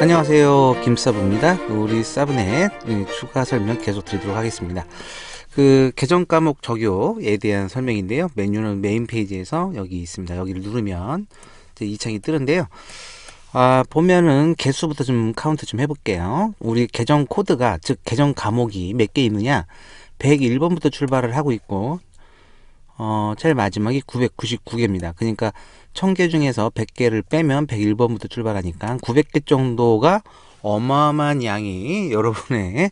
안녕하세요, 김사부입니다. 우리 사부넷 추가 설명 계속 드리도록 하겠습니다. 계정 과목 적용에 대한 설명인데요. 메뉴는 메인 페이지에서 여기 있습니다. 여기를 누르면 이제 이 창이 뜨는데요. 보면은 개수부터 좀 카운트 좀 해볼게요. 우리 계정 코드가, 즉 계정 과목이 몇 개 있느냐, 101번부터 출발을 하고 있고, 제일 마지막이 999개입니다. 그러니까 1000개 중에서 100개를 빼면 101번부터 출발하니까 900개 정도가 어마어마한 양이 여러분의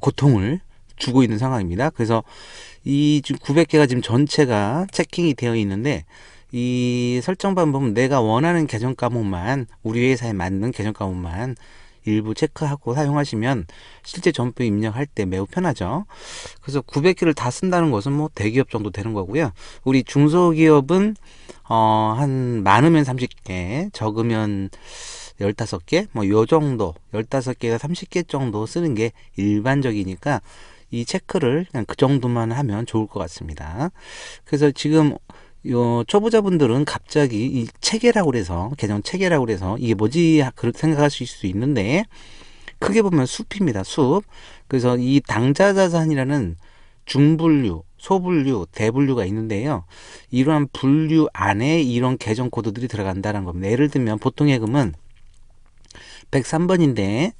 고통을 주고 있는 상황입니다. 그래서 이 지금 900개가 지금 전체가 체킹이 되어 있는데, 이 설정판 보면 내가 원하는 계정 과목만, 우리 회사에 맞는 계정 과목만 일부 체크하고 사용하시면 실제 점포 입력할 때 매우 편하죠. 그래서 900개를 다 쓴다는 것은 뭐 대기업 정도 되는 거고요. 우리 중소기업은 한 많으면 30개, 적으면 15개, 뭐 요 정도, 15개가 30개 정도 쓰는 게 일반적이니까 이 체크를 그냥 그 정도만 하면 좋을 것 같습니다. 그래서 지금 요 초보자분들은 갑자기 이 체계라고 그래서, 계정 체계라고 그래서 이게 뭐지 그렇게 생각하실 수 있는데, 크게 보면 숲입니다. 숲. 그래서 이 당좌자산이라는 중분류, 소분류, 대분류가 있는데요. 이러한 분류 안에 이런 계정 코드들이 들어간다는 겁니다. 예를 들면 보통 예금은 103번인데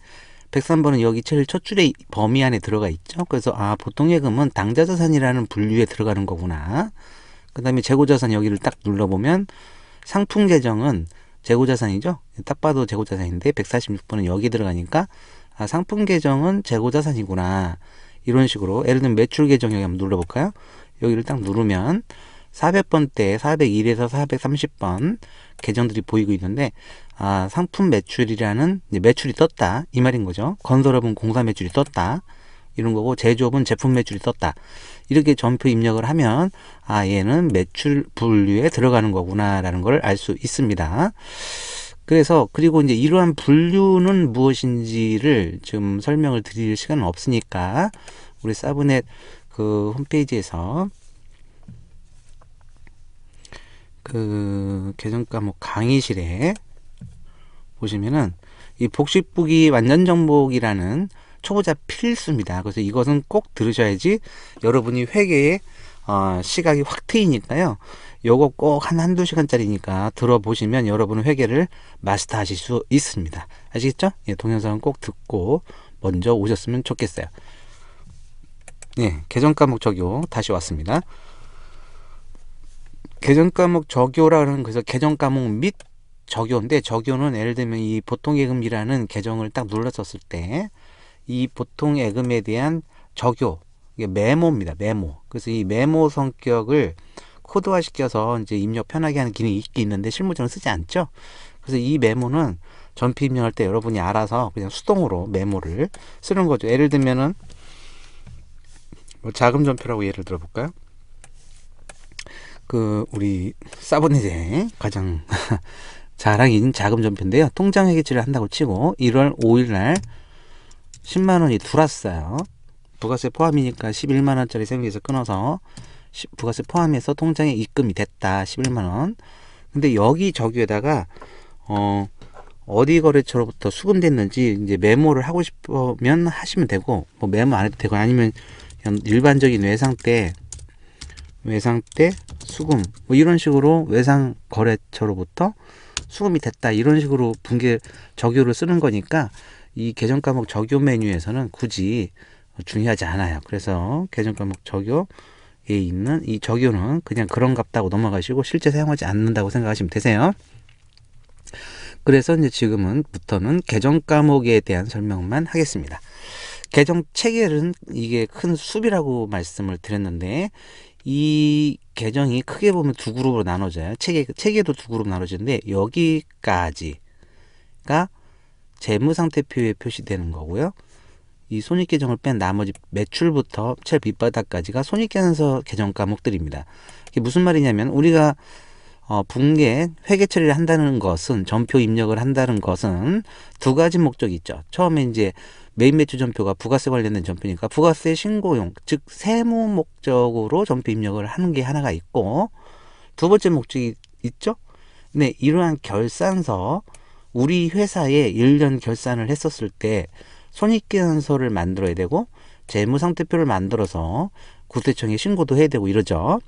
103번은 여기 제일 첫 줄에 범위 안에 들어가 있죠. 그래서 보통 예금은 당좌자산이라는 분류에 들어가는 거구나. 그 다음에 재고자산 여기를 딱 눌러보면 상품 계정은 재고자산이죠. 딱 봐도 재고자산인데 146번은 여기 들어가니까 상품 계정은 재고자산이구나. 이런 식으로 예를 들면 매출 계정 여기 한번 눌러볼까요? 여기를 딱 누르면 400번대 401에서 430번 계정들이 보이고 있는데, 상품 매출이라는 이제 매출이 떴다 이 말인 거죠. 건설업은 공사 매출이 떴다 이런 거고, 제조업은 제품 매출이 떴다. 이렇게 점표 입력을 하면 얘는 매출 분류에 들어가는 거구나 라는 걸 알 수 있습니다. 그래서 그리고 이제 이러한 분류는 무엇인지를 지금 설명을 드릴 시간은 없으니까 우리 사브넷 그 홈페이지에서 그 계정 과목 강의실에 보시면은 이 복식북이 완전 정복이라는 초보자 필수입니다. 그래서 이것은 꼭 들으셔야지 여러분이 회계에 시각이 확 트이니까요. 요거 꼭 한두 시간짜리니까 들어보시면 여러분은 회계를 마스터 하실 수 있습니다. 아시겠죠? 예, 동영상은 꼭 듣고 먼저 오셨으면 좋겠어요. 예, 계정 과목 적용 다시 왔습니다. 계정 과목 적용라는, 그래서 계정 과목 및 적용인데, 적용은 예를 들면 이 보통예금이라는 계정을 딱 눌렀었을 때 이 보통예금에 대한 적용, 이게 메모입니다. 메모. 그래서 이 메모 성격을 코드화 시켜서 이제 입력 편하게 하는 기능이 있긴 있는데 실무적으로 쓰지 않죠. 그래서 이 메모는 전표 입력할 때 여러분이 알아서 그냥 수동으로 메모를 쓰는 거죠. 예를 들면은 뭐 자금 전표라고 예를 들어 볼까요? 우리 사본넷의 가장 자랑인 자금 전표인데요. 통장 회계치를 한다고 치고 1월 5일 날 10만원이 들어왔어요. 부가세 포함이니까 11만원짜리 생기에서 끊어서 부가세 포함해서 통장에 입금이 됐다. 11만원. 근데 여기 저기에다가 어디 거래처로부터 수금됐는지 이제 메모를 하고 싶으면 하시면 되고, 뭐 메모 안 해도 되고, 아니면 그냥 일반적인 외상때 수금 뭐 이런 식으로 외상 거래처로부터 수금이 됐다 이런 식으로 분계 적용을 쓰는 거니까 이 계정 과목 적용 메뉴에서는 굳이 중요하지 않아요. 그래서 계정 과목 적용에 있는 이 적용은 그냥 그런 값다고 넘어가시고 실제 사용하지 않는다고 생각하시면 되세요. 그래서 이제 지금부터는 계정 과목에 대한 설명만 하겠습니다. 계정 체계는 이게 큰 숲이라고 말씀을 드렸는데, 이 계정이 크게 보면 두 그룹으로 나눠져요. 체계도 두 그룹 나눠지는데 여기까지가 재무상태표에 표시되는 거고요. 이 손익계정을 뺀 나머지 매출부터 제일 밑바닥까지가 손익계산서 계정 과목들입니다. 이게 무슨 말이냐면, 우리가 분계 회계 처리를 한다는 것은, 전표 입력을 한다는 것은 두 가지 목적이 있죠. 처음에 이제 메인 매출 전표가 부가세 관련된 전표니까 부가세 신고용, 즉 세무 목적으로 전표 입력을 하는 게 하나가 있고, 두 번째 목적이 있죠. 네, 이러한 결산서 우리 회사에 1년 결산을 했었을 때 손익계산서를 만들어야 되고 재무상태표를 만들어서 국세청에 신고도 해야 되고 이러죠.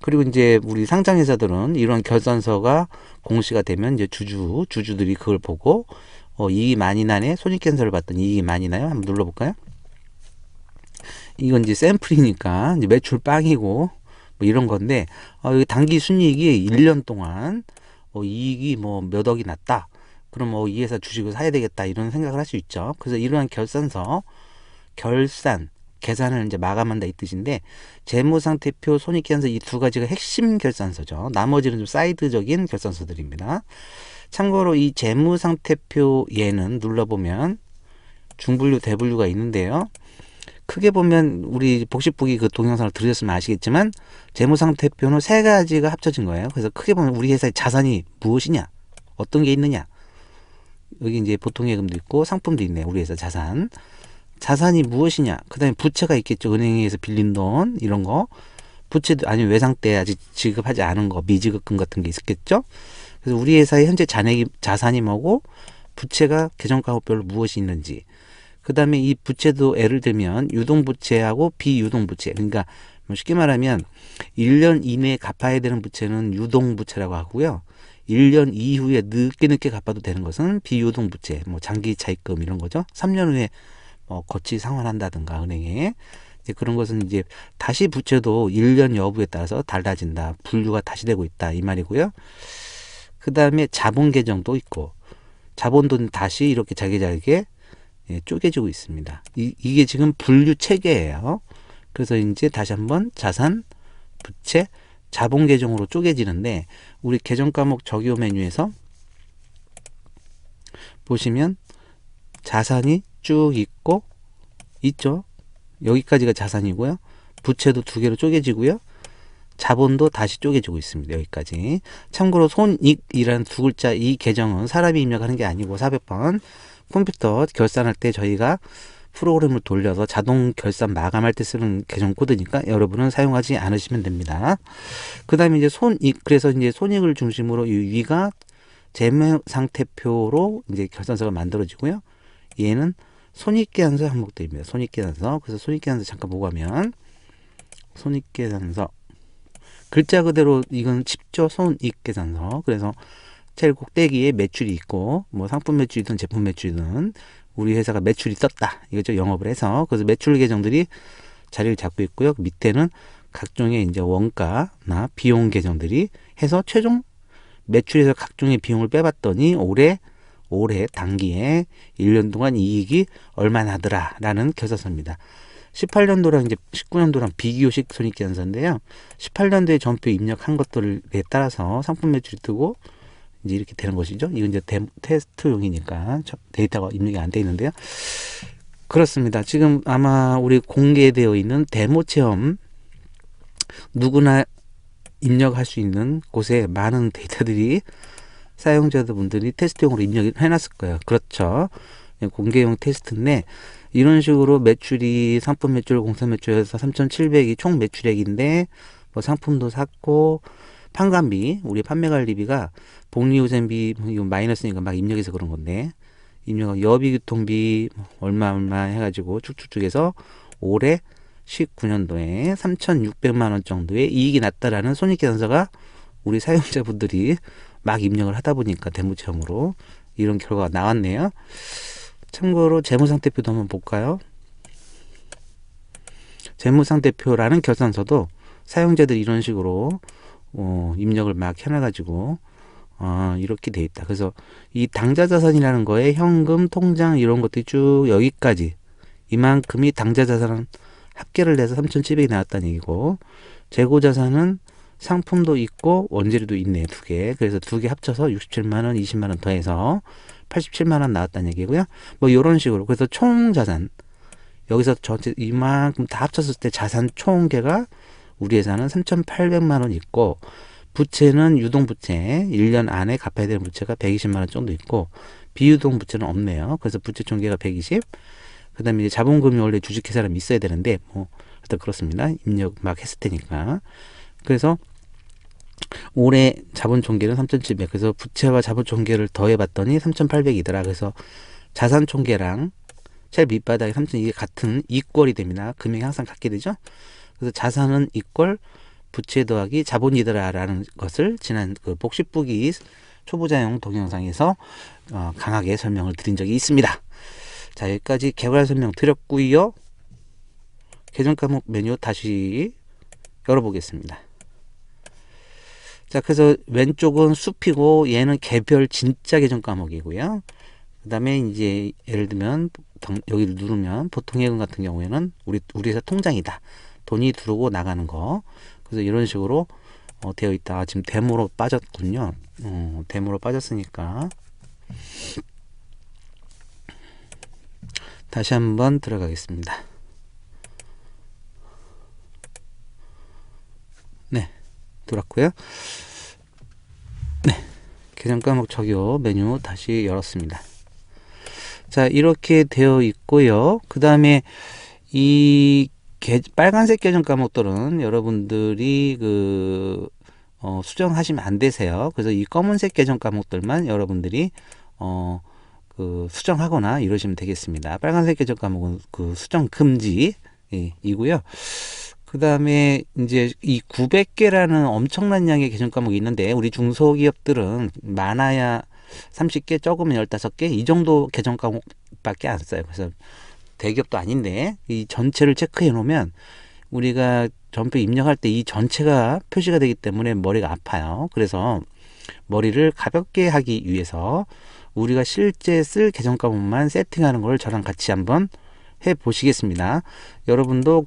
그리고 이제 우리 상장회사들은 이런 결산서가 공시가 되면 이제 주주들이 그걸 보고 이익이 많이 나네, 손익계산서를 봤더니 이익이 많이 나요. 한번 눌러볼까요? 이건 이제 샘플이니까 이제 매출 빵이고 뭐 이런 건데 여기 단기 순이익이 1년 동안 이익이 뭐 몇 억이 났다. 그럼 이 회사 주식을 사야 되겠다 이런 생각을 할 수 있죠. 그래서 이러한 결산서, 계산을 이제 마감한다 이 뜻인데 재무상태표, 손익계산서 이 두 가지가 핵심 결산서죠. 나머지는 좀 사이드적인 결산서들입니다. 참고로 이 재무상태표 얘는 눌러보면 중분류, 대분류가 있는데요. 크게 보면 우리 복식북이 그 동영상을 들으셨으면 아시겠지만 재무상태표는 세 가지가 합쳐진 거예요. 그래서 크게 보면 우리 회사의 자산이 무엇이냐, 어떤 게 있느냐, 여기 이제 보통예금도 있고 상품도 있네요. 우리 회사 자산이 무엇이냐, 그 다음에 부채가 있겠죠. 은행에서 빌린 돈 이런 거, 부채도 아니면 외상 때 아직 지급하지 않은 거, 미지급금 같은 게 있겠죠. 그래서 우리 회사의 현재 자산이 뭐고 부채가 계정과목별로 무엇이 있는지, 그 다음에 이 부채도 예를 들면 유동부채하고 비유동부채, 그러니까 뭐 쉽게 말하면 1년 이내에 갚아야 되는 부채는 유동부채라고 하고요. 1년 이후에 늦게 갚아도 되는 것은 비유동부채, 뭐 장기 차입금 이런 거죠. 3년 후에 거치 상환한다든가 은행에 이제 그런 것은 이제 다시 부채도 1년 여부에 따라서 달라진다. 분류가 다시 되고 있다 이 말이고요. 그 다음에 자본 계정도 있고 자본도 다시 이렇게 잘게 쪼개지고 있습니다. 이게 지금 분류 체계예요. 그래서 이제 다시 한번 자산, 부채, 자본 계정으로 쪼개지는데 우리 계정 과목 적용 메뉴에서 보시면 자산이 쭉 있죠. 여기까지가 자산이고요. 부채도 두 개로 쪼개지고요. 자본도 다시 쪼개지고 있습니다. 여기까지. 참고로 손익이라는 두 글자 이 계정은 사람이 입력하는 게 아니고 400번 컴퓨터 결산할 때 저희가 프로그램을 돌려서 자동 결산 마감할 때 쓰는 계정 코드니까 여러분은 사용하지 않으시면 됩니다. 그 다음에 이제 그래서 이제 손익을 중심으로 이 위가 재무상태표로 이제 결산서가 만들어지고요. 얘는 손익계산서 항목들입니다. 손익계산서. 그래서 손익계산서 잠깐 보고 가면 손익계산서 글자 그대로 이건 쉽죠. 손익계산서. 그래서 제일 꼭대기에 매출이 있고 뭐 상품 매출이든 제품 매출이든 우리 회사가 매출이 떴다 이거죠. 영업을 해서. 그래서 매출 계정들이 자리를 잡고 있고요. 밑에는 각종의 이제 원가나 비용 계정들이 해서 최종 매출에서 각종의 비용을 빼봤더니 올해 단기에 1년 동안 이익이 얼마나 하더라 라는 결산서입니다. 18년도랑 이제 19년도랑 비교식 손익계산서인데요. 18년도에 전표 입력한 것들에 따라서 상품 매출이 뜨고 이제 이렇게 되는 것이죠. 이건 이제 테스트용이니까 데이터가 입력이 안 돼 있는데요. 그렇습니다. 지금 아마 우리 공개되어 있는 데모 체험 누구나 입력할 수 있는 곳에 많은 데이터들이 사용자분들이 테스트용으로 입력해 놨을 거예요. 그렇죠. 공개용 테스트인데 이런 식으로 매출이 상품 매출, 공사 매출에서 3,700이 총 매출액인데 뭐 상품도 샀고 판관비, 우리 판매관리비가 복리후생비 이거 마이너스니까 막 입력해서 그런 건데 입력 여비교통비 얼마 해가지고 쭉쭉쭉 해서 올해 19년도에 3,600만 원 정도의 이익이 났다라는 손익계산서가 우리 사용자분들이 막 입력을 하다 보니까 데모체험으로 이런 결과가 나왔네요. 참고로 재무상태표도 한번 볼까요? 재무상태표라는 결산서도 사용자들이 이런 식으로 입력을 막 해놔가지고 이렇게 돼 있다. 그래서 이 당좌자산이라는 거에 현금, 통장 이런 것들이 쭉 여기까지 이만큼이 당좌자산 합계를 내서 3,700이 나왔다는 얘기고 재고자산은 상품도 있고 원재료도 있네 두 개. 그래서 두 개 합쳐서 67만원, 20만원 더해서 87만원 나왔다는 얘기고요. 뭐 이런 식으로. 그래서 총 자산 여기서 전체 이만큼 다 합쳤을 때 자산 총계가 우리 회사는 3,800만원 있고 부채는 유동부채 1년 안에 갚아야 되는 부채가 120만원 정도 있고 비유동 부채는 없네요. 그래서 부채 총계가 120. 그 다음에 이제 자본금이 원래 주식회사라면 있어야 되는데 뭐 일단 그렇습니다. 입력 막 했을 테니까. 그래서 올해 자본총계는 3,700. 그래서 부채와 자본총계를 더해봤더니 3,800이더라. 그래서 자산총계랑 제일 밑바닥에 3,000, 이게 같은 이꼴이 됩니다. 금액이 항상 같게 되죠. 그래서 자산은 이꼴 부채 더하기 자본이더라라는 것을 지난 그 복식부기 초보자용 동영상에서 강하게 설명을 드린 적이 있습니다. 자, 여기까지 개괄 설명 드렸고요. 계정 과목 메뉴 다시 열어보겠습니다. 자, 그래서 왼쪽은 숲이고 얘는 개별 진짜 계정 과목이고요. 그 다음에 이제 예를 들면 여기를 누르면 보통 예금 같은 경우에는 우리 회사 통장이다. 돈이 들어오고 나가는 거. 그래서 이런 식으로 되어 있다. 지금 데모로 빠졌군요. 데모로 빠졌으니까 다시 한번 들어가겠습니다. 네, 들어왔고요. 네, 계정 과목 적용 메뉴 다시 열었습니다. 자, 이렇게 되어 있고요. 그 다음에 이 빨간색 계정 과목들은 여러분들이 수정하시면 안 되세요. 그래서 이 검은색 계정 과목들만 여러분들이 수정하거나 이러시면 되겠습니다. 빨간색 계정 과목은 수정 금지 이고요. 그 다음에 이제 이 900개라는 엄청난 양의 계정 과목이 있는데 우리 중소기업들은 많아야 30개, 적으면 15개 이 정도 계정 과목밖에 안 써요. 그래서 대기업도 아닌데 이 전체를 체크해 놓으면 우리가 전표 입력할 때 이 전체가 표시가 되기 때문에 머리가 아파요. 그래서 머리를 가볍게 하기 위해서 우리가 실제 쓸 계정 과목만 세팅하는 걸 저랑 같이 한번 해 보시겠습니다. 여러분도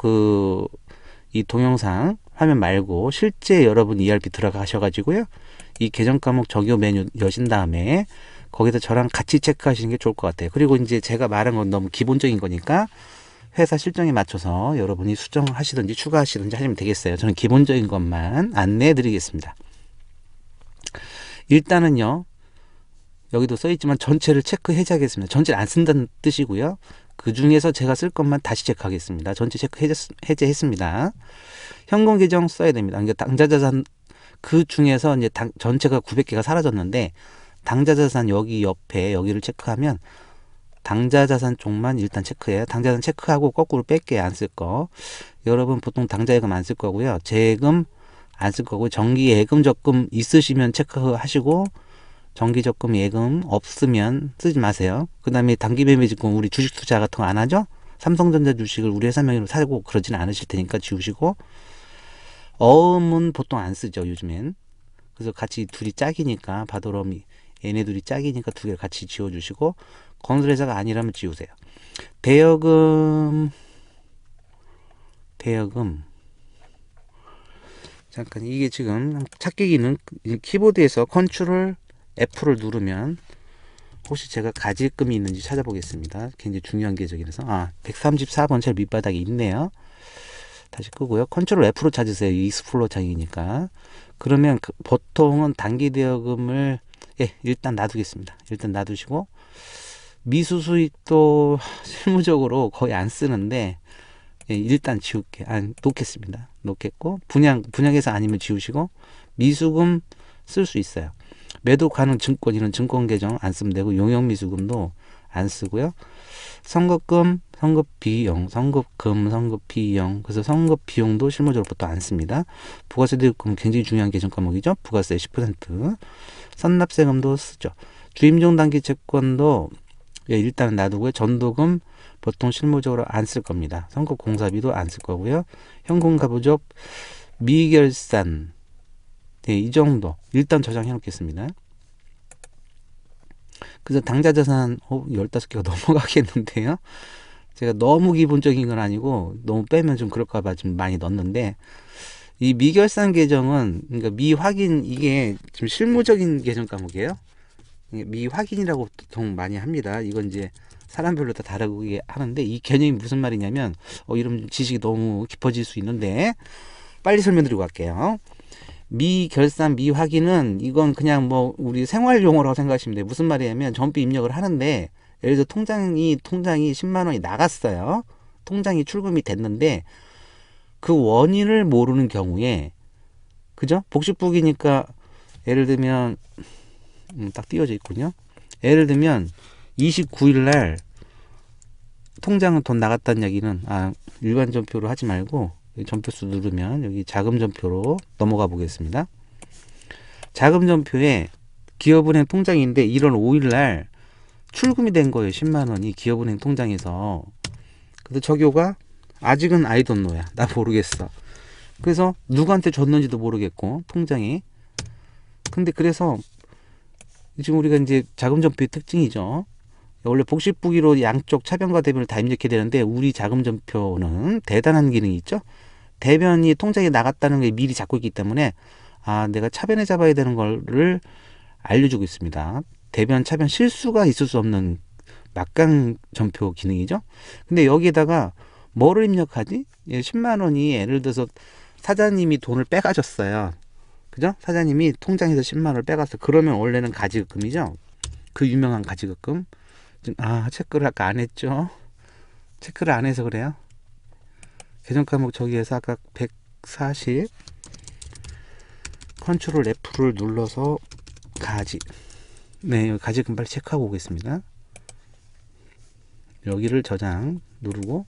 이 동영상 화면 말고 실제 여러분 ERP 들어가셔 가지고요. 이 계정 과목 적용 메뉴 여신 다음에 거기서 저랑 같이 체크하시는 게 좋을 것 같아요. 그리고 이제 제가 말한 건 너무 기본적인 거니까 회사 실정에 맞춰서 여러분이 수정하시든지 추가하시든지 하시면 되겠어요. 저는 기본적인 것만 안내해 드리겠습니다. 일단은요, 여기도 써 있지만 전체를 체크해제하겠습니다. 전체를 안 쓴다는 뜻이고요. 그 중에서 제가 쓸 것만 다시 체크하겠습니다. 전체 체크 해제했습니다. 현금 계정 써야 됩니다. 그러니까 당좌자산 그 중에서 이제 전체가 900개가 사라졌는데 당좌자산 여기 옆에 여기를 체크하면 당좌자산 쪽만 일단 체크해요. 당좌자산 체크하고 거꾸로 뺄게요. 안 쓸 거. 여러분 보통 당좌예금 안 쓸 거고요. 재예금 안 쓸 거고 정기 예금 적금 있으시면 체크하시고 정기 적금 예금 없으면 쓰지 마세요. 그 다음에 단기 매매증권 우리 주식 투자 같은 거 안 하죠? 삼성전자 주식을 우리 회사 명의로 사고 그러지는 않으실 테니까 지우시고 어음은 보통 안 쓰죠. 요즘엔. 그래서 같이 둘이 짝이니까 바도롬이 얘네 둘이 짝이니까 두 개를 같이 지워주시고 건설회사가 아니라면 지우세요. 대여금 잠깐 이게 지금 찾기 기능 키보드에서 컨트롤 F를 누르면 혹시 제가 가지금이 있는지 찾아보겠습니다. 굉장히 중요한 계정이라서 134번 제일 밑바닥에 있네요. 다시 끄고요. 컨트롤 F로 찾으세요. 익스플로어 창이니까. 그러면 보통은 단기 대여금을 일단 놔두겠습니다. 일단 놔두시고 미수 수익도 실무적으로 거의 안 쓰는데 일단 놓겠습니다. 놓겠고 분양해서 아니면 지우시고 미수금 쓸 수 있어요. 매도 가능 증권 이런 증권 계정 안 쓰면 되고 용역 미수금도 안 쓰고요. 선급금, 선급비용, 선급금, 선급비용. 그래서 선급비용도 실무적으로 보통 안 씁니다. 부가세 대입금 굉장히 중요한 계정 과목이죠. 부가세 10%. 선납세금도 쓰죠. 주임종 단기 채권도 일단은 놔두고요. 전도금 보통 실무적으로 안 쓸 겁니다. 선급 공사비도 안 쓸 거고요. 현금 가부적 미결산 이 정도 일단 저장해 놓겠습니다. 그래서 당좌자산 15개가 넘어가겠는데요. 제가 너무 기본적인 건 아니고 너무 빼면 좀 그럴까봐 좀 많이 넣었는데 이 미결산 계정은 그러니까 미확인 이게 좀 실무적인 계정 과목이에요. 미확인이라고 보통 많이 합니다. 이건 이제 사람별로 다 다르게 하는데 이 개념이 무슨 말이냐면 이런 지식이 너무 깊어질 수 있는데 빨리 설명드리고 갈게요. 미결산 미확인은 이건 그냥 우리 생활 용어라고 생각하시면 돼요. 무슨 말이냐면 전부 입력을 하는데 예를 들어 통장이 10만 원이 나갔어요. 통장이 출금이 됐는데 그 원인을 모르는 경우에 그죠? 복식북이니까 예를 들면 딱 띄워져 있군요. 예를 들면 29일 날 통장은 돈 나갔다는 얘기는 일반 전표로 하지 말고 전표수 누르면 여기 자금 전표로 넘어가 보겠습니다. 자금 전표에 기업은행 통장인데 1월 5일 날 출금이 된 거예요. 10만 원이 기업은행 통장에서. 근데 저교가 아직은 I don't know야. 나 모르겠어. 그래서 누구한테 줬는지도 모르겠고 통장에. 근데 그래서 지금 우리가 이제 자금 전표의 특징이죠. 원래 복식부기로 양쪽 차변과 대변을 다 입력해야 되는데 우리 자금 전표는 대단한 기능이 있죠. 대변이 통장에 나갔다는 게 미리 잡고 있기 때문에 내가 차변에 잡아야 되는 거를 알려주고 있습니다. 대변, 차변 실수가 있을 수 없는 막강 전표 기능이죠. 근데 여기에다가 뭐를 입력하지? 10만 원이 예를 들어서 사장님이 돈을 빼가졌어요. 그죠? 사장님이 통장에서 10만 원을 빼갔어. 그러면 원래는 가지급금이죠. 그 유명한 가지급금. 체크를 아까 안 했죠. 체크를 안 해서 그래요. 계정 과목 저기에서 아까 140 컨트롤 F를 눌러서 가지. 네, 가지금 빨리 체크하고 오겠습니다. 여기를 저장 누르고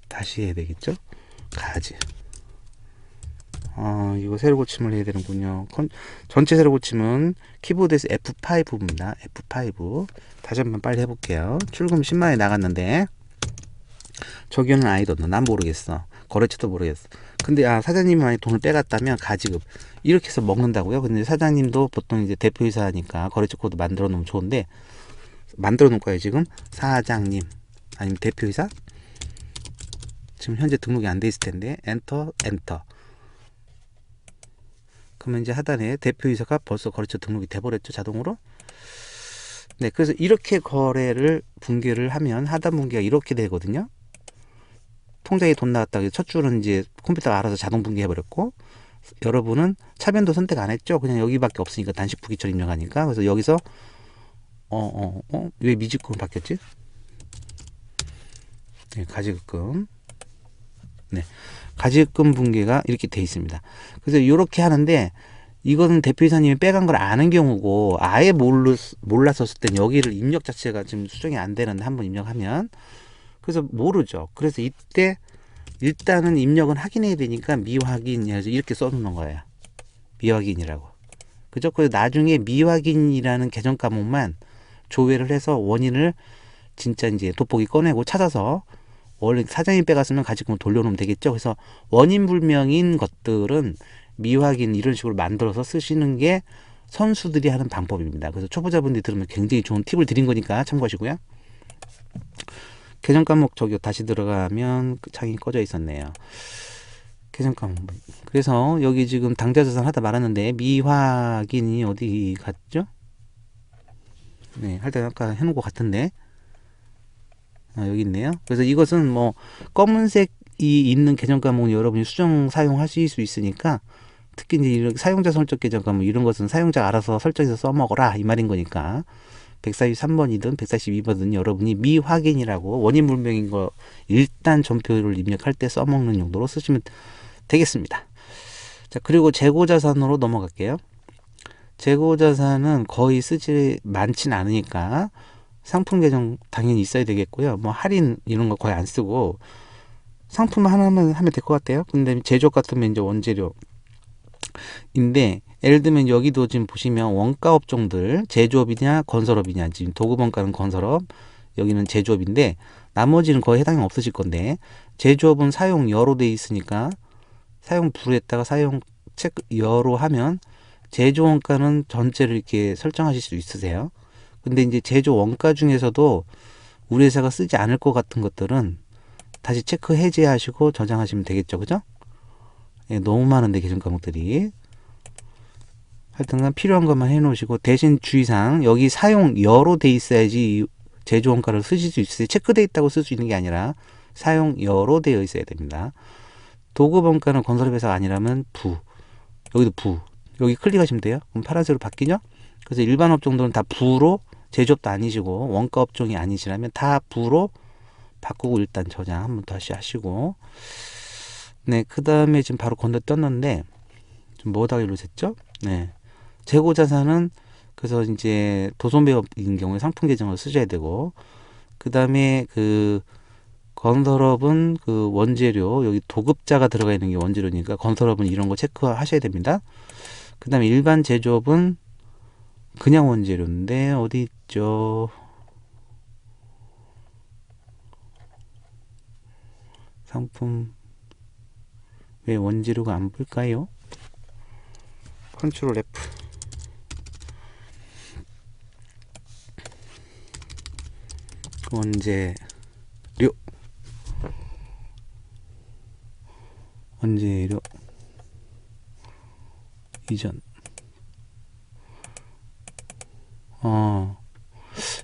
다시 해야 되겠죠? 가지. 이거 새로 고침을 해야 되는군요. 전체 새로 고침은 키보드에서 F5입니다. F5. 다시 한번 빨리 해볼게요. 출금 10만원이 나갔는데 저기는 아이도 난 모르겠어. 거래처도 모르겠어. 근데 사장님이 만약 돈을 빼갔다면 가지급 이렇게 해서 먹는다고요. 근데 사장님도 보통 이제 대표이사니까 거래처 코드 만들어 놓으면 좋은데 만들어 놓을 거예요. 지금 사장님 아니면 대표이사 지금 현재 등록이 안 돼 있을 텐데 엔터. 그러면 이제 하단에 대표이사가 벌써 거래처 등록이 돼 버렸죠. 자동으로. 네, 그래서 이렇게 거래를 분개를 하면 하단 분개가 이렇게 되거든요. 통장에 돈 나왔다. 첫 줄은 이제 컴퓨터가 알아서 자동 분개해 버렸고 여러분은 차변도 선택 안 했죠. 그냥 여기밖에 없으니까 단식 부기처럼 입력하니까. 그래서 여기서 왜 미지급으로 바뀌었지? 네, 가지급금. 네, 가지급금 분개가 이렇게 돼 있습니다. 그래서 이렇게 하는데 이거는 대표이사님이 빼간 걸 아는 경우고 아예 몰랐었을 땐 여기를 입력 자체가 지금 수정이 안 되는데 한번 입력하면 그래서 모르죠. 그래서 이때 일단은 입력은 확인해야 되니까 미확인이라서 이렇게 써놓는 거예요. 미확인이라고. 그죠? 그래서 나중에 미확인이라는 계정 과목만 조회를 해서 원인을 진짜 이제 돋보기 꺼내고 찾아서 원래 사장님이 빼갔으면 가지금 돌려놓으면 되겠죠. 그래서 원인 불명인 것들은 미확인 이런 식으로 만들어서 쓰시는 게 선수들이 하는 방법입니다. 그래서 초보자분들이 들으면 굉장히 좋은 팁을 드린 거니까 참고하시고요. 계정 과목 저기 다시 들어가면 창이 꺼져 있었네요. 계정 과목. 그래서 여기 지금 당좌자산 하다 말았는데 미확인이 어디 갔죠? 네, 할 때 아까 해놓은 것 같은데 여기 있네요. 그래서 이것은 뭐 검은색이 있는 계정 과목은 여러분이 수정 사용하실 수 있으니까 특히 이제 이렇게 사용자 설정 계정 과목 이런 것은 사용자가 알아서 설정해서 써먹어라 이 말인 거니까 143번이든 142번이든 여러분이 미확인이라고 원인 불명인 거 일단 전표를 입력할 때 써먹는 용도로 쓰시면 되겠습니다. 자, 그리고 재고자산으로 넘어갈게요. 재고자산은 거의 쓰지 많진 않으니까 상품 계정 당연히 있어야 되겠고요. 뭐 할인 이런 거 거의 안 쓰고 상품 하나만 하면 될 것 같아요. 근데 제조업 같으면 이제 원재료인데 예를 들면 여기도 지금 보시면 원가 업종들 제조업이냐 건설업이냐 지금 도급원가는 건설업 여기는 제조업인데 나머지는 거의 해당이 없으실 건데 제조업은 사용 여로 돼 있으니까 사용 불에다가 사용 체크 여로 하면 제조 원가는 전체를 이렇게 설정하실 수 있으세요. 근데 이제 제조 원가 중에서도 우리 회사가 쓰지 않을 것 같은 것들은 다시 체크 해제하시고 저장하시면 되겠죠. 그죠? 예, 너무 많은데 계정 과목들이 하여튼간 필요한 것만 해 놓으시고 대신 주의사항 여기 사용 여로 돼 있어야지 제조 원가를 쓰실 수 있어요. 체크돼 있다고 쓸 수 있는 게 아니라 사용 여로 되어 있어야 됩니다. 도급 원가는 건설회사가 아니라면 여기도 여기 클릭하시면 돼요. 그럼 파란색으로 바뀌죠? 그래서 일반 업종들은 다 부로 제조업도 아니시고 원가 업종이 아니시라면 다 부로 바꾸고 일단 저장 한번 다시 하시고 네, 그 다음에 지금 바로 건너뛰었는데, 좀 뭐다가 일로 샜죠? 네. 재고자산은, 그래서 이제 도손배업인 경우에 상품 계정을 쓰셔야 되고, 그 다음에 그 건설업은 그 원재료, 여기 도급자가 들어가 있는 게 원재료니까 건설업은 이런 거 체크하셔야 됩니다. 그 다음에 일반 제조업은 그냥 원재료인데, 어디 있죠? 상품, 왜 원재료가 안 볼까요? 컨트롤 F. 원재료, 원재료, 이전.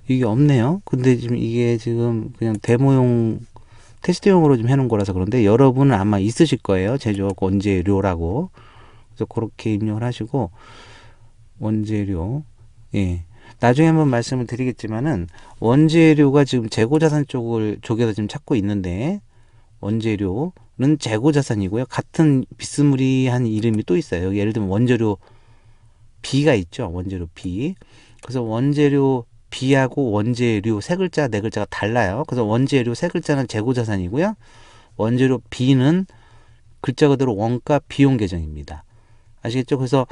이게 없네요. 근데 지금 이게 지금 그냥 데모용 테스트용으로 좀 해놓은 거라서 그런데 여러분은 아마 있으실 거예요. 제조업 원재료라고. 그래서 그렇게 입력을 하시고 원재료. 예. 나중에 한번 말씀을 드리겠지만은 원재료가 지금 재고자산 쪽을 쪽에서 지금 찾고 있는데 원재료는 재고자산이고요. 같은 비스무리한 이름이 또 있어요. 예를 들면 원재료 B가 있죠. 원재료 B. 그래서 원재료 B하고 원재료 세 글자, 네 글자가 달라요. 그래서 원재료 세 글자는 재고자산이고요. 원재료 B는 글자 그대로 원가 비용 계정입니다. 아시겠죠? 그래서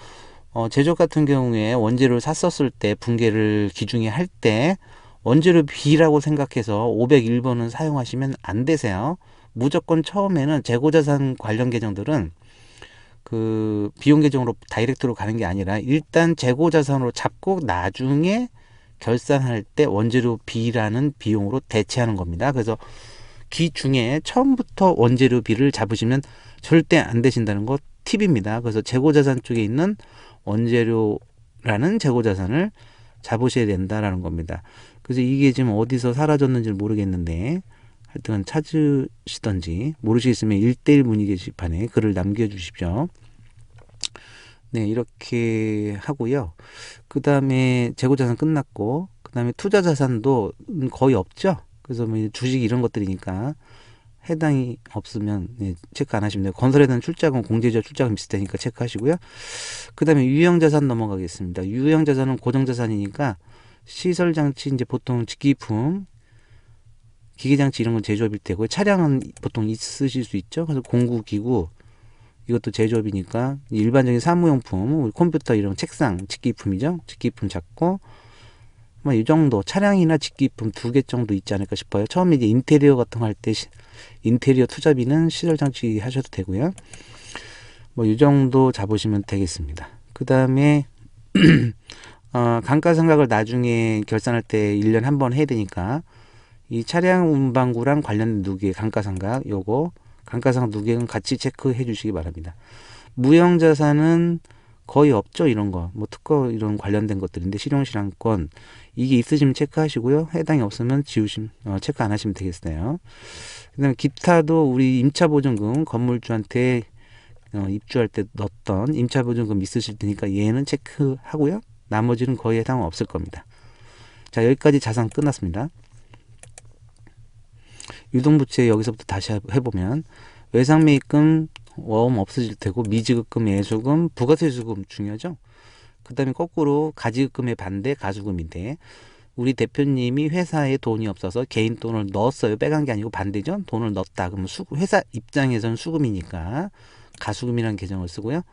제조업 같은 경우에 원재료를 샀었을 때 분계를 기중에 할 때 원재료 B라고 생각해서 501번은 사용하시면 안 되세요. 무조건 처음에는 재고자산 관련 계정들은 그 비용 계정으로 다이렉트로 가는 게 아니라 일단 재고자산으로 잡고 나중에 결산할 때 원재료 B라는 비용으로 대체하는 겁니다. 그래서 기중에 처음부터 원재료 B를 잡으시면 절대 안 되신다는 거 팁입니다. 그래서 재고자산 쪽에 있는 원재료라는 재고자산을 잡으셔야 된다라는 겁니다. 그래서 이게 지금 어디서 사라졌는지 모르겠는데 하여튼 찾으시던지 모르시겠으면 1대1 문의 게시판에 글을 남겨주십시오. 네, 이렇게 하고요. 그 다음에 재고자산 끝났고, 그 다음에 투자자산도 거의 없죠. 그래서 뭐 주식 이런 것들이니까 해당이 없으면 체크 안 하시면 돼요. 건설에 대한 출자금, 공제자 출자금 있을 테니까 체크하시고요. 그 다음에 유형자산 넘어가겠습니다. 유형자산은 고정자산이니까 시설장치 이제 보통 직기품, 기계장치 이런 건 제조업일 테고요. 차량은 보통 있으실 수 있죠. 그래서 공구기구 이것도 제조업이니까 일반적인 사무용품, 컴퓨터 이런 책상 직기품이죠. 직기품 잡고 뭐 이 정도 차량이나 직기품 2개 정도 있지 않을까 싶어요. 처음에 이제 인테리어 같은 거 할 때 인테리어 투자비는 시설장치 하셔도 되고요. 뭐 이 정도 잡으시면 되겠습니다. 그 다음에 감가상각을 나중에 결산할 때 1년에 한 번 해야 되니까 이 차량 운반구랑 관련된 누계 감가상각 요거 감가상각 누계는 같이 체크해 주시기 바랍니다. 무형자산은 거의 없죠. 이런 거 뭐 특허 이런 관련된 것들인데 실용실환권 이게 있으시면 체크하시고요. 해당이 없으면 지우시면 체크 안 하시면 되겠어요. 그 다음에 기타도 우리 임차보증금 건물주한테 입주할 때 넣었던 임차보증금 있으실 테니까 얘는 체크하고요. 나머지는 거의 해당 없을 겁니다. 자, 여기까지 자산 끝났습니다. 유동부채 여기서부터 다시 해보면 외상매입금 워음 없어질 테고 미지급금, 예수금, 부가세수금 중요하죠. 그 다음에 거꾸로 가지급금의 반대 가수금인데 우리 대표님이 회사에 돈이 없어서 개인 돈을 넣었어요. 빼간 게 아니고 반대죠. 돈을 넣었다. 그러면 회사 입장에서는 수금이니까 가수금이라는 계정을 쓰고요.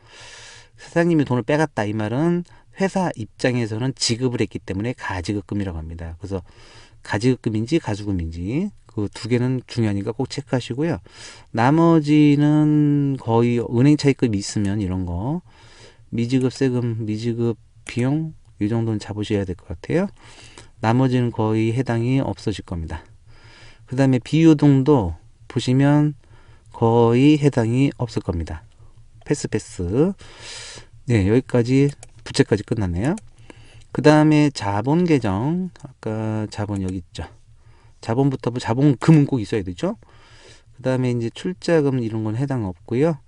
사장님이 돈을 빼갔다. 이 말은 회사 입장에서는 지급을 했기 때문에 가지급금이라고 합니다. 그래서 가지급금인지 가수금인지 그 두 개는 중요하니까 꼭 체크하시고요. 나머지는 거의 은행 차입금이 있으면 이런 거 미지급 세금, 미지급 비용 이 정도는 잡으셔야 될 것 같아요. 나머지는 거의 해당이 없으실 겁니다. 그 다음에 비유동도 보시면 거의 해당이 없을 겁니다. 패스. 네, 여기까지 부채까지 끝났네요. 그 다음에 자본 계정, 아까 자본 여기 있죠. 자본부터 자본금은 꼭 있어야 되죠. 그 다음에 이제 출자금 이런 건 해당 없고요.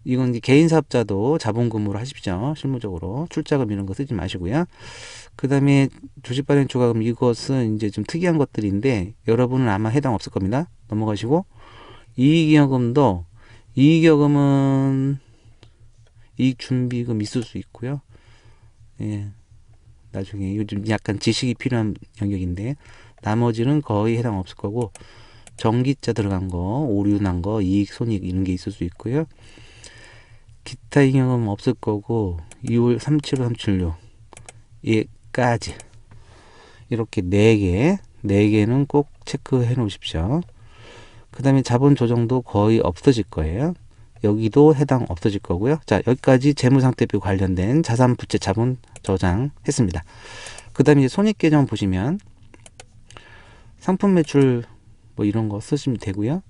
이건 이제 개인 사업자도 자본금으로 하십시오. 실무적으로 출자금 이런 거 쓰지 마시고요. 그 다음에 주식발행 초과금 이것은 이제 좀 특이한 것들인데 여러분은 아마 해당 없을 겁니다. 넘어가시고 이익이익금도 이익여금은 이익 준비금 있을 수 있고요. 예, 나중에 요즘 약간 지식이 필요한 영역인데 나머지는 거의 해당 없을 거고 전기차 들어간 거, 오류 난 거, 이익 손익 이런 게 있을 수 있고요. 기타 이익여금은 없을 거고 2월 375, 376 얘까지 이렇게 4개는 꼭 체크해 놓으십시오. 그 다음에 자본 조정도 거의 없어질 거예요. 여기도 해당 없어질 거고요. 자, 여기까지 재무상태표 관련된 자산 부채 자본 저장했습니다. 그 다음에 이제 손익계정 보시면 상품 매출 뭐 이런 거 쓰시면 되고요.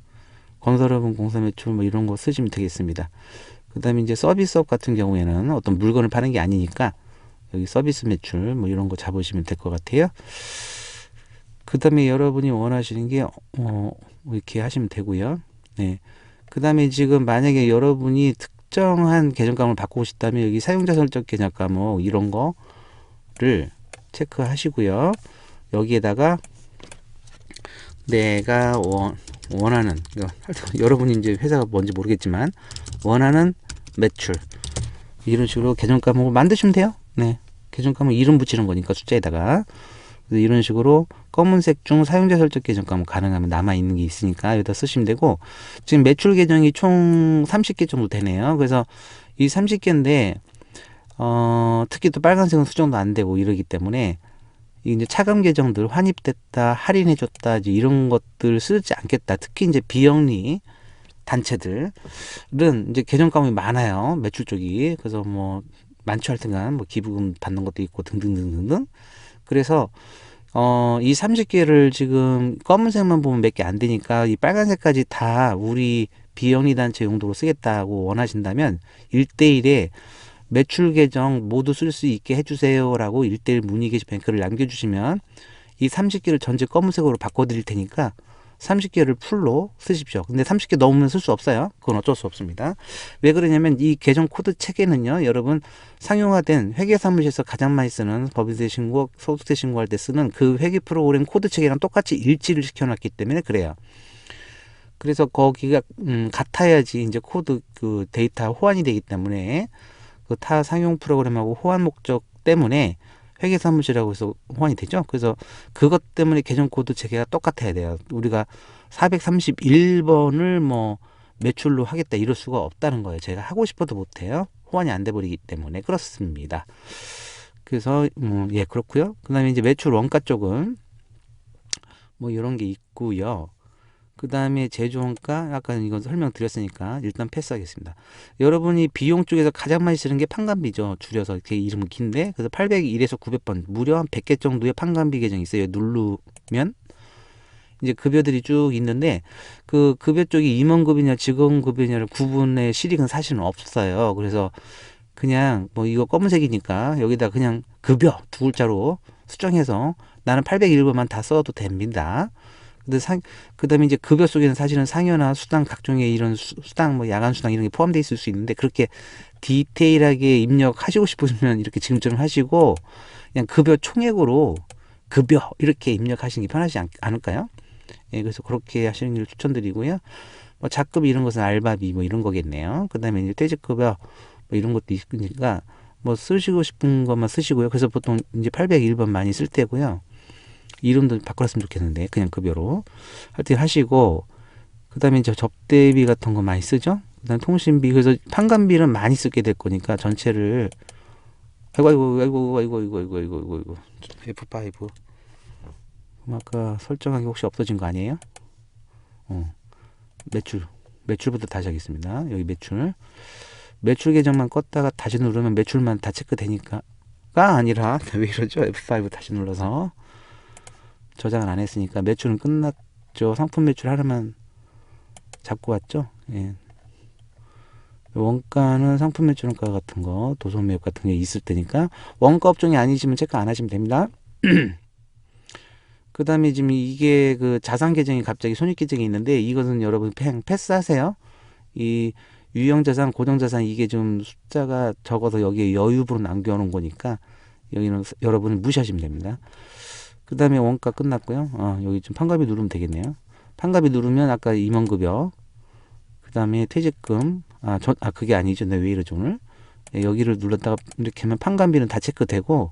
건설업은 공사 매출 뭐 이런 거 쓰시면 되겠습니다. 그 다음에 이제 서비스업 같은 경우에는 어떤 물건을 파는 게 아니니까 여기 서비스 매출 뭐 이런 거 잡으시면 될 것 같아요. 그 다음에 여러분이 원하시는 게 이렇게 하시면 되고요. 네. 그 다음에 지금 만약에 여러분이 특정한 계정 과목을 바꾸고 싶다면 여기 사용자 설정 계정 과목 이런 거를 체크하시고요. 여기에다가 내가 원하는 여러분이 이제 회사가 뭔지 모르겠지만 원하는 매출 이런 식으로 계정 과목을 만드시면 돼요. 네. 계정 과목 이름 붙이는 거니까 숫자에다가 이런 식으로 검은색 중 사용자 설정 계정 과목 가능하면 남아있는 게 있으니까 여기다 쓰시면 되고 지금 매출 계정이 총 30개 정도 되네요. 그래서 이 30개인데 특히 또 빨간색은 수정도 안 되고 이러기 때문에 이제 차감 계정들 환입됐다 할인해줬다 이제 이런 것들 쓰지 않겠다. 특히 이제 비영리 단체들은 이제 계정 과목이 많아요. 매출 쪽이. 그래서 뭐 많죠 하여튼간 뭐 기부금 받는 것도 있고 등등등등등. 그래서 이 30개를 지금 검은색만 보면 몇 개 안 되니까 이 빨간색까지 다 우리 비영리 단체 용도로 쓰겠다고 원하신다면 1대1에 매출 계정 모두 쓸 수 있게 해주세요 라고 1대1 문의 게시판에 글을 남겨주시면 이 30개를 전체 검은색으로 바꿔드릴 테니까 30개를 풀로 쓰십시오. 근데 30개 넘으면 쓸 수 없어요. 그건 어쩔 수 없습니다. 왜 그러냐면 이 계정 코드 체계는요. 여러분 상용화된 회계사무실에서 가장 많이 쓰는 법인세 신고, 소득세 신고할 때 쓰는 그 회계 프로그램 코드 체계랑 똑같이 일치를 시켜놨기 때문에 그래요. 그래서 거기가 같아야지 이제 코드 그 데이터 호환이 되기 때문에 그 타 상용 프로그램하고 호환 목적 때문에 회계사무실이라고 해서 호환이 되죠. 그래서 그것 때문에 계정 코드 체계가 똑같아야 돼요. 우리가 431번을 뭐 매출로 하겠다 이럴 수가 없다는 거예요. 제가 하고 싶어도 못해요. 호환이 안 돼 버리기 때문에 그렇습니다. 그래서 예 그렇고요. 그 다음에 이제 매출 원가 쪽은 뭐 이런 게 있고요. 그 다음에 제조원가 아까 이건 설명드렸으니까 일단 패스하겠습니다. 여러분이 비용 쪽에서 가장 많이 쓰는 게 판관비죠. 줄여서 제 이름은 긴데 그래서 801에서 900번 무려 한 100개 정도의 판관비 계정이 있어요. 누르면 이제 급여들이 쭉 있는데 그 급여 쪽이 임원급이냐 직원급여냐를 구분의 실익은 사실은 없어요. 그래서 그냥 뭐 이거 검은색이니까 여기다 그냥 급여 두 글자로 수정해서 나는 801번만 다 써도 됩니다. 근데 그 다음에 이제 급여 속에는 사실은 상여나 수당 각종의 이런 수당 뭐 야간 수당 이런 게 포함되어 있을 수 있는데 그렇게 디테일하게 입력하시고 싶으시면 이렇게 지금처럼 하시고 그냥 급여 총액으로 급여 이렇게 입력하시는 게 편하지 않을까요? 예, 그래서 그렇게 하시는 걸 추천드리고요. 뭐 작급 이런 것은 알바비 뭐 이런 거겠네요. 그 다음에 이제 퇴직급여 뭐 이런 것도 있으니까 뭐 쓰시고 싶은 것만 쓰시고요. 그래서 보통 이제 801번 많이 쓸 때고요. 이름도 바꿔놨으면 좋겠는데 그냥 급여로 하여튼 하시고 그 다음에 이제 접대비 같은 거 많이 쓰죠. 그 다음에 통신비 그래서 판관비는 많이 쓰게 될 거니까 전체를 아이고 F5 아까 설정한 게 혹시 없어진 거 아니에요? 매출부터 다시 하겠습니다. 여기 매출 계정만 껐다가 다시 누르면 매출만 다 체크되니까 가 아니라 왜 이러죠? F5 다시 눌러서 저장을 안 했으니까 매출은 끝났죠. 상품 매출 하나만 잡고 왔죠. 예. 원가는 상품 매출 원가 같은 거 도송 매입 같은 게 있을 테니까 원가 업종이 아니시면 체크 안 하시면 됩니다. 그 다음에 지금 이게 그 자산 계정이 갑자기 손익 계정이 있는데 이것은 여러분 패스하세요. 이 유형자산 고정자산 이게 좀 숫자가 적어서 여기에 여유부로 남겨놓은 거니까 여기는 여러분은 무시하시면 됩니다. 그 다음에 원가 끝났고요. 여기 좀 판가비 누르면 되겠네요. 판가비 누르면 아까 임원급여 그 다음에 퇴직금, 그게 아니죠. 네, 왜 이러죠, 오늘? 예, 여기를 눌렀다가 이렇게 하면 판관비는 다 체크되고,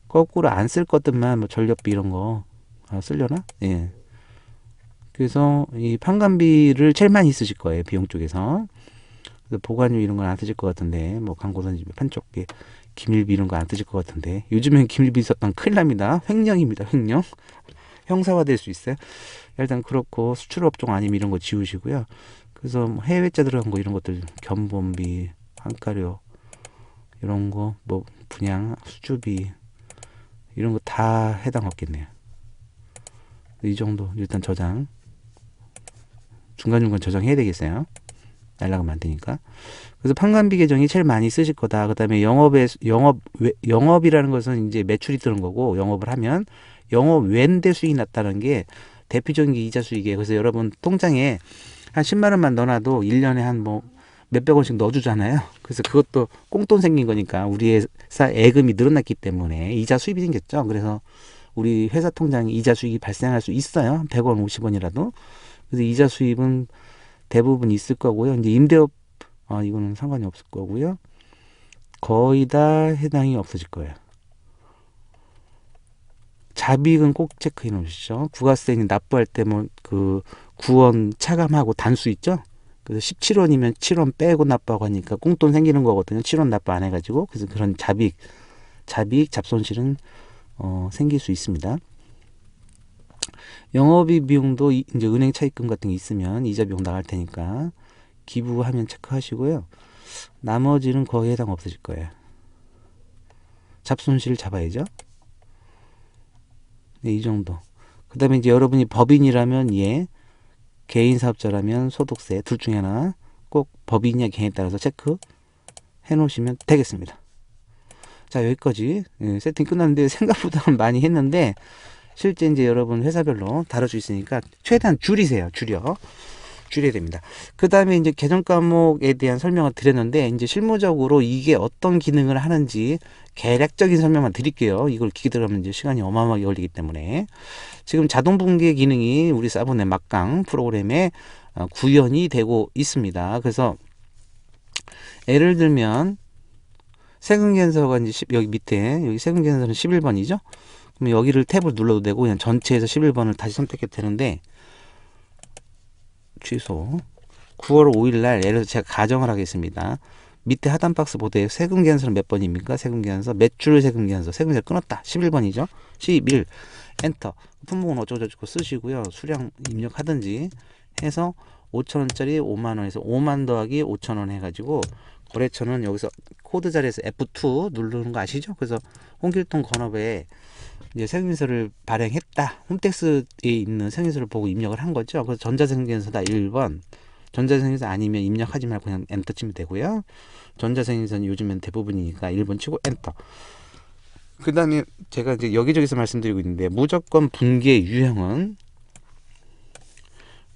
거꾸로 안 쓸 것들만 뭐 전력비 이런 거, 쓰려나? 예. 그래서 이 판관비를 제일 많이 쓰실 거예요. 비용 쪽에서. 그래서 보관료 이런 건 안 쓰실 것 같은데, 뭐 광고 선집비, 판촉비, 기밀비 이런 거 안 쓰실 것 같은데, 요즘엔 기밀비 썼다면 큰일 납니다. 횡령입니다. 횡령. 형사화 될 수 있어요. 일단 그렇고 수출업종 아니면 이런 거 지우시고요. 그래서 뭐 해외자 들어간 거 이런 것들 견본비, 한가료 이런 거 뭐 분양, 수주비 이런 거 다 해당 없겠네요. 이 정도 일단 저장 중간중간 저장해야 되겠어요. 날라가면 안 되니까. 그래서 판관비 계정이 제일 많이 쓰실 거다. 그다음에 영업이라는 것은 이제 매출이 뜨는 거고 영업을 하면 영업 외인데 수익이 났다는 게 대표적인 게 이자 수익이에요. 그래서 여러분 통장에 한 10만 원만 넣어놔도 1년에 한 뭐 몇백 원씩 넣어주잖아요. 그래서 그것도 꽁돈 생긴 거니까 우리 회사 예금이 늘어났기 때문에 이자 수입이 생겼죠. 그래서 우리 회사 통장에 이자 수익이 발생할 수 있어요. 100원, 50원이라도. 그래서 이자 수입은 대부분 있을 거고요. 이제 임대업, 이거는 상관이 없을 거고요. 거의 다 해당이 없어질 거예요. 잡이익은 꼭 체크해 놓으시죠. 부가세는 납부할 때 뭐 그 구원 차감하고 단수 있죠. 그래서 17원이면 7원 빼고 납부하고 하니까 꽁돈 생기는 거거든요. 7원 납부 안 해가지고. 그래서 그런 잡이익, 잡손실은 생길 수 있습니다. 영업이익 비용도 이제 은행 차입금 같은 게 있으면 이자 비용 나갈 테니까 기부하면 체크하시고요. 나머지는 거의 해당 없으실 거예요. 잡손실을 잡아야죠. 네, 이 정도. 그 다음에 이제 여러분이 법인이라면 예, 개인 사업자라면 소득세 둘 중에 하나 꼭 법인이냐 개인에 따라서 체크 해 놓으시면 되겠습니다. 자, 여기까지 세팅 끝났는데 생각보다 많이 했는데 실제 이제 여러분 회사별로 다룰 수 있으니까 최대한 줄이세요. 줄여야 됩니다. 그 다음에 이제 계정 과목에 대한 설명을 드렸는데 이제 실무적으로 이게 어떤 기능을 하는지 개략적인 설명만 드릴게요. 이걸 기계 들어가면 이제 시간이 어마어마하게 걸리기 때문에 지금 자동 분계 기능이 우리 사본의 막강 프로그램에 구현이 되고 있습니다. 그래서 예를 들면 세금계산서가 이제 여기 밑에 여기 세금계산서는 11번이죠. 그럼 여기를 탭을 눌러도 되고 그냥 전체에서 11번을 다시 선택해도 되는데 취소. 9월 5일 날 예를 들어서 제가 가정을 하겠습니다. 밑에 하단 박스 보세요. 세금계산서는 몇 번입니까? 세금계산서 매출 세금계산서 세금계산서 끊었다. 11번이죠. 11 엔터. 품목은 어쩌고저쩌고 쓰시고요. 수량 입력하든지 해서 5천원짜리 5만원에서 5만 더하기 5천원 해가지고 거래처는 여기서 코드 자리에서 F2 누르는 거 아시죠? 그래서 홍길동 건업에 이제 세금계산서를 발행했다. 홈택스에 있는 세금계산서를 보고 입력을 한 거죠. 그래서 전자세금계산서다 1번. 전자세금계산서 아니면 입력하지 말고 그냥 엔터 치면 되고요. 전자세금계산서는 요즘엔 대부분이니까 1번 치고 엔터. 그 다음에 제가 이제 여기저기서 말씀드리고 있는데 무조건 분계 유형은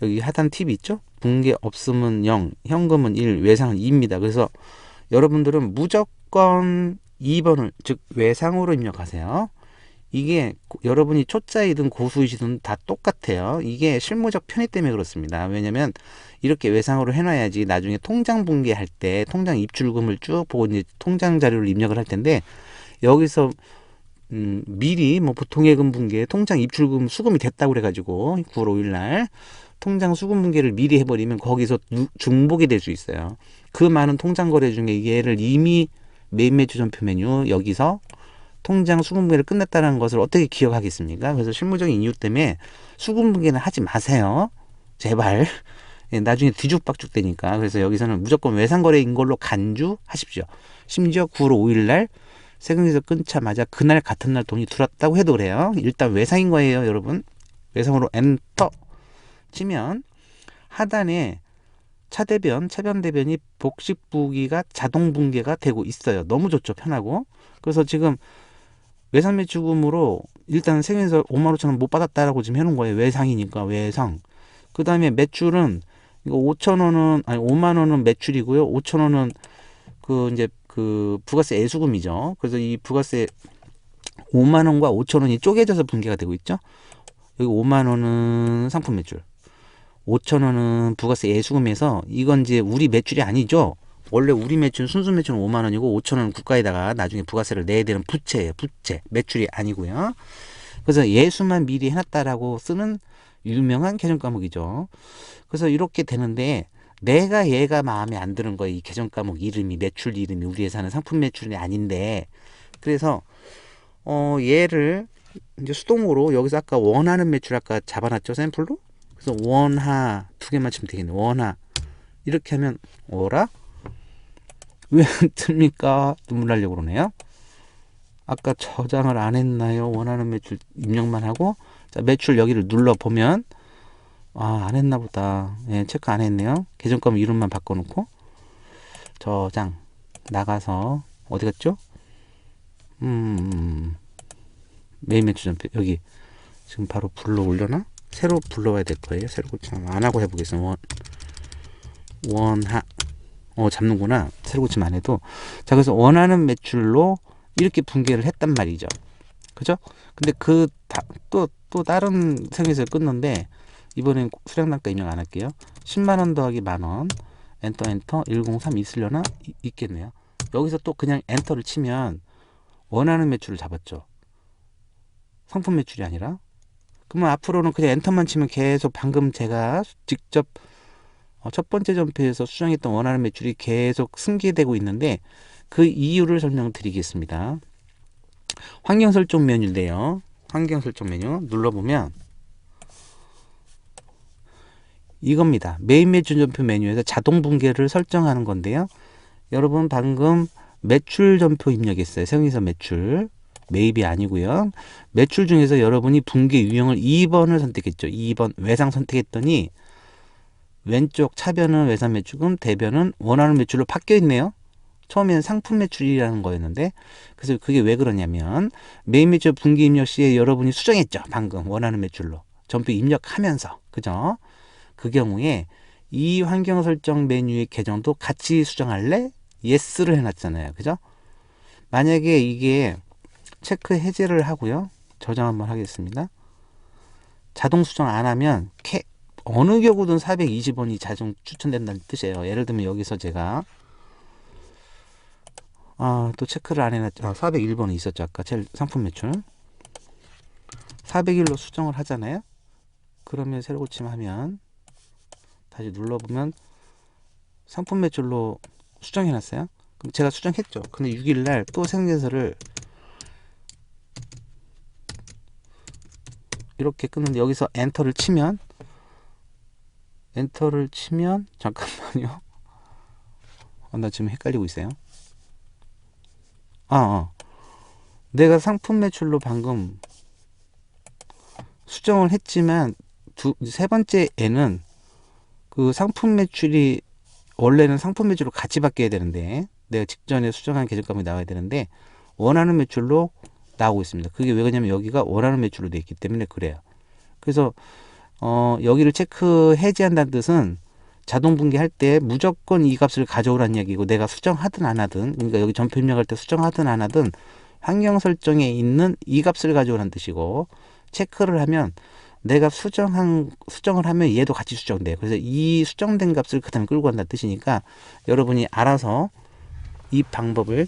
여기 하단 팁이 있죠? 분계 없으면 0, 현금은 1, 외상은 2입니다. 그래서 여러분들은 무조건 2번을 즉 외상으로 입력하세요. 이게 여러분이 초짜이든 고수이시든 다 똑같아요. 이게 실무적 편의 때문에 그렇습니다. 왜냐면 이렇게 외상으로 해놔야지 나중에 통장 분계할 때 통장 입출금을 쭉 보고 이제 통장 자료를 입력을 할 텐데 여기서 미리 뭐 보통예금 분계 통장 입출금 수금이 됐다고 그래가지고 9월 5일 날 통장 수금 분계를 미리 해버리면 거기서 중복이 될 수 있어요. 그 많은 통장 거래 중에 얘를 이미 메인 매출 전표 메뉴 여기서 통장 수금 분계를 끝냈다는 것을 어떻게 기억하겠습니까? 그래서 실무적인 이유 때문에 수금 분계는 하지 마세요. 제발. 나중에 뒤죽박죽 되니까. 그래서 여기서는 무조건 외상거래인 걸로 간주하십시오. 심지어 9월 5일 날 세금에서 끊자마자 그날 같은 날 돈이 들어왔다고 해도 그래요. 일단 외상인 거예요, 여러분. 외상으로 엔터 치면 하단에 차변 대변이 복식 부기가 자동 분계가 되고 있어요. 너무 좋죠, 편하고. 그래서 지금 외상 매출금으로 일단 세금에서 5만 5천 원 못 받았다라고 지금 해놓은 거예요. 외상이니까 외상. 그 다음에 매출은 이거 5천 원은 아니 5만 원은 매출이고요. 5천 원은 그 이제 그 부가세 애수금이죠. 그래서 이 부가세 5만 원과 5천 원이 쪼개져서 분계가 되고 있죠. 여기 5만 원은 상품 매출, 5,000원은 부가세 예수금해서 이건 이제 우리 매출이 아니죠. 원래 우리 매출은 순수 매출은 5만 원이고 5,000원은 국가에다가 나중에 부가세를 내야 되는 부채예요. 부채. 매출이 아니고요. 그래서 예수만 미리 해놨다라고 쓰는 유명한 계정 과목이죠. 그래서 이렇게 되는데 내가 얘가 마음에 안 드는 거예요. 이 계정 과목 이름이 매출 이름이 우리 회사는 상품 매출이 아닌데 그래서 얘를 이제 수동으로 여기서 아까 원하는 매출 아까 잡아놨죠 샘플로. 그래서 원하 두 개만 치면 되겠네. 원하 이렇게 하면 어라? 왜 안 뜹니까? 눈물 나려고 그러네요. 아까 저장을 안 했나요? 원하는 매출 입력만 하고 자 매출 여기를 눌러보면 안 했나 보다. 예, 체크 안 했네요. 계정과목 이름만 바꿔놓고 저장 나가서 어디 갔죠? 메인 매출 전표 여기 지금 바로 불러 올려나? 새로 불러와야 될 거예요. 새로 고치면 안 하고 해보겠습니다. 원하 잡는구나. 새로 고치면 안 해도 자 그래서 원하는 매출로 이렇게 분개를 했단 말이죠. 그죠? 근데 또 다른 생에서 끊는데 이번엔 수량단가 입력 안 할게요. 10만원 더하기 만원 엔터 103 있으려나? 있겠네요. 여기서 또 그냥 엔터를 치면 원하는 매출을 잡았죠. 상품 매출이 아니라. 그러면 앞으로는 그냥 엔터만 치면 계속 방금 제가 직접 첫 번째 전표에서 수정했던 원하는 매출이 계속 승계되고 있는데 그 이유를 설명드리겠습니다. 환경 설정 메뉴인데요. 환경 설정 메뉴 눌러보면 이겁니다. 메인 매출 전표 메뉴에서 자동 분계를 설정하는 건데요. 여러분 방금 매출 전표 입력했어요. 세운이서 매출. 매입이 아니고요. 매출 중에서 여러분이 분계 유형을 2번을 선택했죠. 2번 외상 선택했더니 왼쪽 차변은 외상 매출금, 대변은 원하는 매출로 바뀌어 있네요. 처음에는 상품 매출이라는 거였는데 그래서 그게 왜 그러냐면 메인 매출 분기 입력 시에 여러분이 수정했죠. 방금 원하는 매출로 전표 입력하면서 그죠? 그 경우에 이 환경 설정 메뉴의 계정도 같이 수정할래? 예스를 해놨잖아요. 그죠? 만약에 이게 체크 해제를 하고요. 저장 한번 하겠습니다. 자동 수정 안 하면 어느 경우든 420원이 자동 추천된다는 뜻이에요. 예를 들면 여기서 제가 또 체크를 안 해놨죠. 401번이 있었죠. 아까 제일 상품 매출 401로 수정을 하잖아요. 그러면 새로 고침하면 다시 눌러보면 상품 매출로 수정해놨어요. 그럼 제가 수정했죠. 근데 6일날 또 생계서를 이렇게 끊는데 여기서 엔터를 치면 잠깐만요. 나 지금 헷갈리고 있어요. 내가 상품 매출로 방금 수정을 했지만 세 번째에는 그 상품 매출이 원래는 상품 매출로 같이 바뀌어야 되는데 내가 직전에 수정한 계정값이 나와야 되는데 원하는 매출로 나오고 있습니다. 그게 왜 그러냐면 여기가 원하는 매출로 되어 있기 때문에 그래요. 그래서 여기를 체크 해제한다는 뜻은 자동 분기할 때 무조건 이 값을 가져오라는 얘기고 내가 수정하든 안 하든 그러니까 여기 전표 입력할 때 수정하든 안 하든 환경 설정에 있는 이 값을 가져오라는 뜻이고 체크를 하면 내가 수정을 하면 얘도 같이 수정돼요. 그래서 이 수정된 값을 그 다음에 끌고 간다는 뜻이니까 여러분이 알아서 이 방법을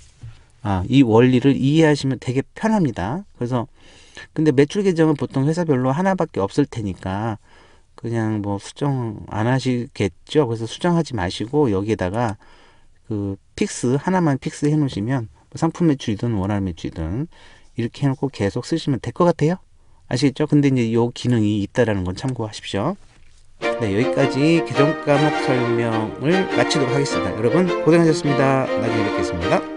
이 원리를 이해하시면 되게 편합니다. 그래서 근데 매출 계정은 보통 회사별로 하나밖에 없을 테니까 그냥 뭐 수정 안 하시겠죠. 그래서 수정하지 마시고 여기에다가 그 하나만 픽스 해 놓으시면 상품 매출이든 원하는 매출이든 이렇게 해놓고 계속 쓰시면 될 것 같아요. 아시겠죠? 근데 이제 요 기능이 있다라는 건 참고하십시오. 네, 여기까지 계정 과목 설명을 마치도록 하겠습니다. 여러분 고생하셨습니다. 나중에 뵙겠습니다.